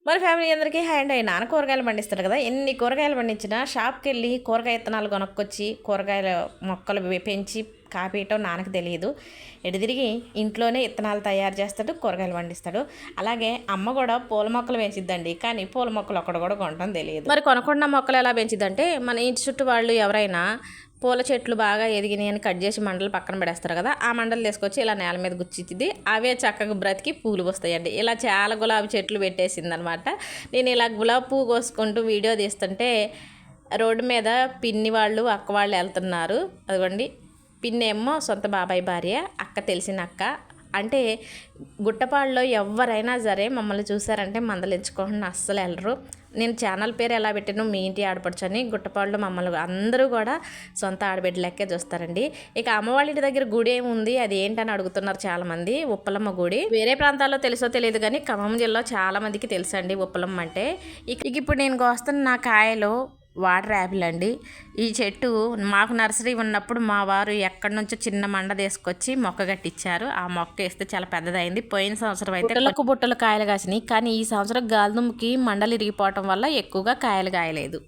మరి ఫ్యామిలీ అందరికీ హాయ్ అండి. నాన్న కూరగాయలు పండిస్తాడు కదా, ఎన్ని కూరగాయలు పండించినా షాప్కి వెళ్ళి కూరగాయ విత్తనాలు కొనుక్కొచ్చి కూరగాయల మొక్కలు పెంచి కాపీయటం నాన్నకు తెలియదు. ఎటు తిరిగి ఇంట్లోనే విత్తనాలు తయారు చేస్తాడు, కూరగాయలు పండిస్తాడు. అలాగే అమ్మ కూడా పూల మొక్కలు పెంచిద్దండి, కానీ పూల మొక్కలు ఒక్కడ కూడా కొనటం తెలియదు. మరి కొనకుండా మొక్కలు ఎలా పెంచిద్దంటే, మన ఇంటి చుట్టూ వాళ్ళు ఎవరైనా పూల చెట్లు బాగా ఎదిగినాయి అని కట్ చేసి మండలు పక్కన పెడేస్తారు కదా, ఆ మండలు తీసుకొచ్చి ఇలా నేల మీద గుచ్చిద్ది. అవే చక్కగా బ్రతికి పూలు వస్తాయండి. ఇలా చాలా గులాబీ చెట్లు పెట్టేసింది అనమాట. నేను ఇలా గులాబీ పువ్వు కోసుకుంటూ వీడియో తీస్తుంటే రోడ్డు మీద పిన్ని వాళ్ళు అక్క వాళ్ళు వెళ్తున్నారు. అదిగోండి, పిన్ని ఏమో సొంత బాబాయ్ భార్య, అక్క తెలిసిన అక్క. అంటే గుట్టపాడులో ఎవరైనా సరే మమ్మల్ని చూసారంటే మందలించుకోకుండా అస్సలు వెళ్ళరు. నేను ఛానల్ పేరు ఎలా పెట్టాను, మీ ఇంటి ఆడపడుచు అని. గుట్టపాడులో మమ్మల్ని అందరూ కూడా సొంత ఆడబిడ్డ లెక్కే చూస్తారండి. ఇక అమ్మవాళ్ళ ఇంటి దగ్గర గుడి ఏముంది, అది ఏంటని అడుగుతున్నారు చాలామంది. ఉప్పలమ్మ గుడి. వేరే ప్రాంతాల్లో తెలుసో తెలియదు కానీ ఖమ్మం జిల్లాలో చాలామందికి తెలుసండి ఉప్పలమ్మ అంటే. ఇక ఇప్పుడు నేను కోస్తున్న నా కాయలు వాటర్ యాపిల్ అండి. ఈ చెట్టు మాకు నర్సరీ ఉన్నప్పుడు మా వారు ఎక్కడి నుంచో చిన్న మండ తీసుకొచ్చి మొక్క కట్టించారు. ఆ మొక్క వేస్తే చాలా పెద్దదైంది. పోయిన సంవత్సరం అయితే బుట్టలు కాయలు కాసినాయి, కానీ ఈ సంవత్సరం గాలిదుమ్ముకి మండలు ఇరిగిపోవటం వల్ల ఎక్కువగా కాయలు కాయలేదు.